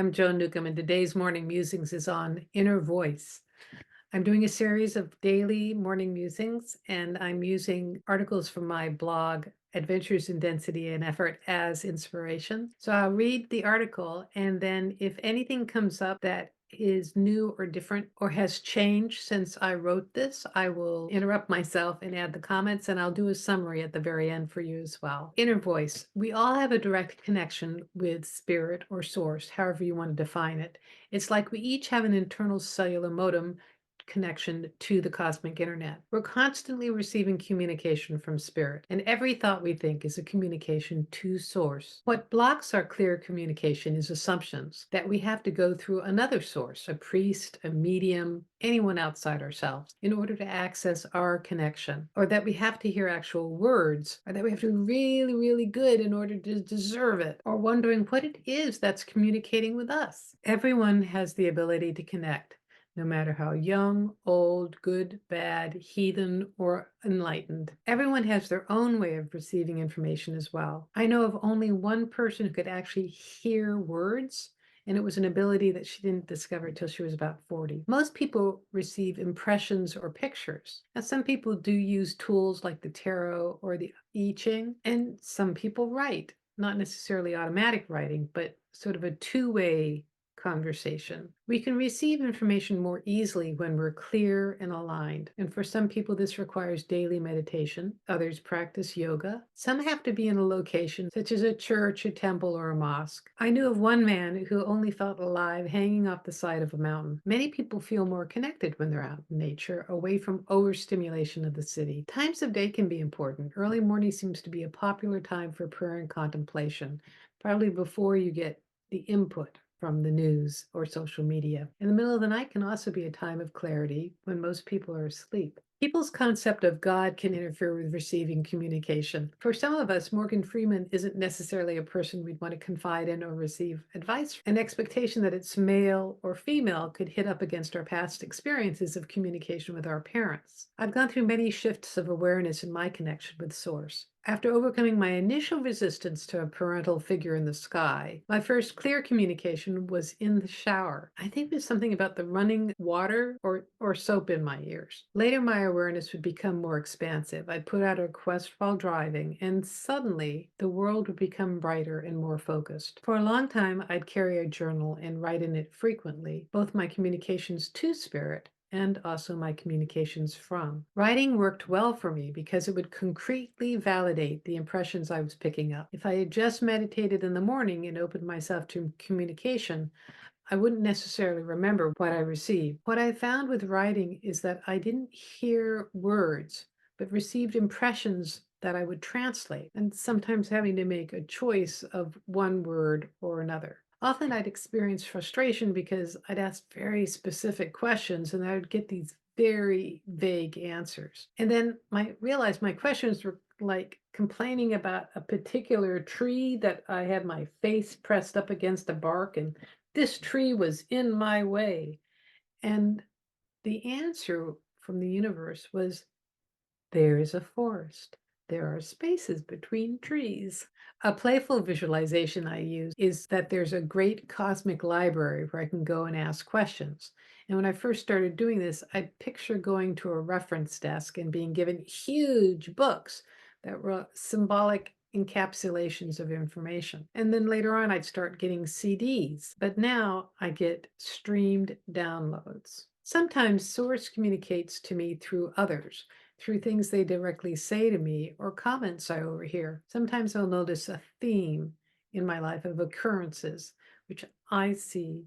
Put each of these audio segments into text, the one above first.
I'm Joan Newcomb, and today's morning musings is on inner voice. I'm doing a series of daily morning musings, and I'm using articles from my blog, Adventures in Density and Effort, as inspiration. So I'll read the article, and then if anything comes up that is new or different or has changed since I wrote this, I will interrupt myself and add the comments, and I'll do a summary at the very end for you as well. Inner voice. We all have a direct connection with spirit or source, however you want to define it. It's like we each have an internal cellular modem connection to the cosmic internet. We're constantly receiving communication from spirit, and every thought we think is a communication to source. What blocks our clear communication is assumptions that we have to go through another source, a priest, a medium, anyone outside ourselves, in order to access our connection, or that we have to hear actual words, or that we have to be really, really good in order to deserve it, or wondering what it is that's communicating with us. Everyone has the ability to connect, no matter how young, old, good, bad, heathen, or enlightened. Everyone has their own way of receiving information as well. I know of only one person who could actually hear words, and it was an ability that she didn't discover till she was about 40. Most people receive impressions or pictures. Now, some people do use tools like the tarot or the I Ching, and some people write, not necessarily automatic writing, but sort of a two-way conversation. We can receive information more easily when we're clear and aligned. And for some people, this requires daily meditation. Others practice yoga. Some have to be in a location such as a church, a temple, or a mosque. I knew of one man who only felt alive hanging off the side of a mountain. Many people feel more connected when they're out in nature, away from overstimulation of the city. Times of day can be important. Early morning seems to be a popular time for prayer and contemplation, probably before you get the input from the news or social media. In the middle of the night can also be a time of clarity when most people are asleep. People's concept of God can interfere with receiving communication. For some of us, Morgan Freeman isn't necessarily a person we'd want to confide in or receive advice from. An expectation that it's male or female could hit up against our past experiences of communication with our parents. I've gone through many shifts of awareness in my connection with Source. After overcoming my initial resistance to a parental figure in the sky, my first clear communication was in the shower. I think there's something about the running water or soap in my ears. Later, my awareness would become more expansive. I'd put out a request while driving, and suddenly the world would become brighter and more focused. For a long time, I'd carry a journal and write in it frequently, both my communications to spirit and also my communications from. Writing worked well for me because it would concretely validate the impressions I was picking up. If I had just meditated in the morning and opened myself to communication, I wouldn't necessarily remember what I received. What I found with writing is that I didn't hear words, but received impressions that I would translate, and sometimes having to make a choice of one word or another. Often I'd experience frustration because I'd ask very specific questions and I would get these very vague answers. And then I realized my questions were like complaining about a particular tree that I had my face pressed up against the bark, and this tree was in my way. And the answer from the universe was, there is a forest. There are spaces between trees. A playful visualization I use is that there's a great cosmic library where I can go and ask questions. And when I first started doing this, I'd picture going to a reference desk and being given huge books that were symbolic encapsulations of information. And then later on, I'd start getting CDs. But now I get streamed downloads. Sometimes Source communicates to me through others, through things they directly say to me or comments I overhear. Sometimes I'll notice a theme in my life of occurrences, which I see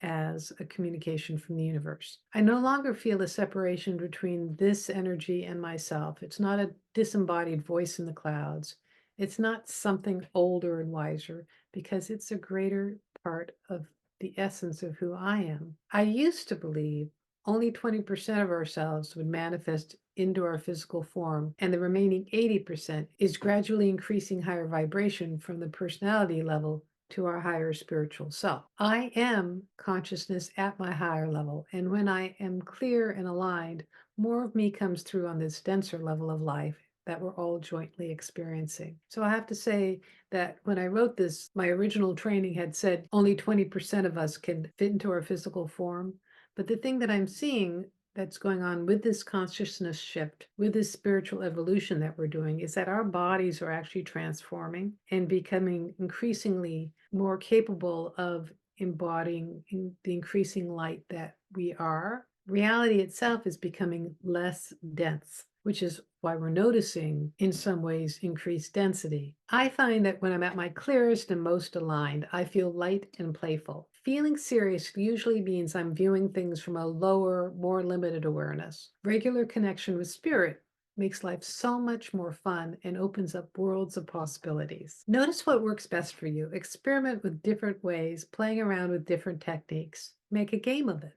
as a communication from the universe. I no longer feel a separation between this energy and myself. It's not a disembodied voice in the clouds. It's not something older and wiser, because it's a greater part of the essence of who I am. I used to believe only 20% of ourselves would manifest into our physical form, and the remaining 80% is gradually increasing higher vibration from the personality level to our higher spiritual self. I am consciousness at my higher level, and when I am clear and aligned, more of me comes through on this denser level of life that we're all jointly experiencing. So I have to say that when I wrote this, my original training had said only 20% of us can fit into our physical form. But the thing that I'm seeing that's going on with this consciousness shift, with this spiritual evolution that we're doing, is that our bodies are actually transforming and becoming increasingly more capable of embodying the increasing light that we are. Reality itself is becoming less dense, which is why we're noticing, in some ways, increased density. I find that when I'm at my clearest and most aligned, I feel light and playful. Feeling serious usually means I'm viewing things from a lower, more limited awareness. Regular connection with spirit makes life so much more fun and opens up worlds of possibilities. Notice what works best for you. Experiment with different ways, playing around with different techniques. Make a game of it.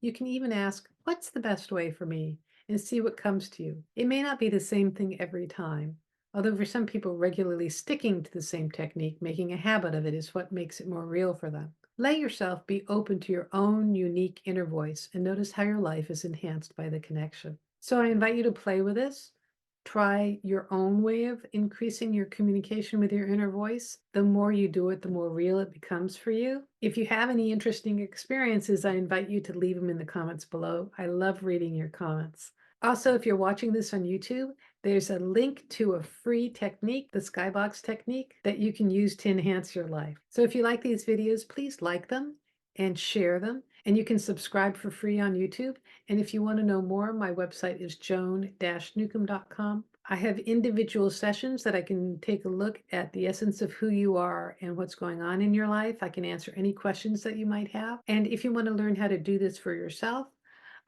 You can even ask, what's the best way for me? And see what comes to you. It may not be the same thing every time, although for some people, regularly sticking to the same technique, making a habit of it, is what makes it more real for them. Let yourself be open to your own unique inner voice and notice how your life is enhanced by the connection. So I invite you to play with this. Try your own way of increasing your communication with your inner voice. The more you do it, the more real it becomes for you. If you have any interesting experiences, I invite you to leave them in the comments below. I love reading your comments. Also, if you're watching this on YouTube, there's a link to a free technique, the Skybox technique, that you can use to enhance your life. So if you like these videos, please like them and share them. And you can subscribe for free on YouTube. And if you want to know more, my website is joan-newcomb.com. I have individual sessions that I can take a look at the essence of who you are and what's going on in your life. I can answer any questions that you might have. And if you want to learn how to do this for yourself,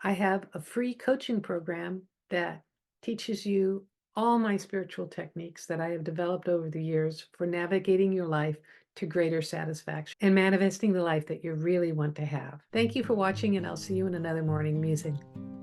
I have a free coaching program that teaches you all my spiritual techniques that I have developed over the years for navigating your life to greater satisfaction and manifesting the life that you really want to have. Thank you for watching, and I'll see you in another morning musing.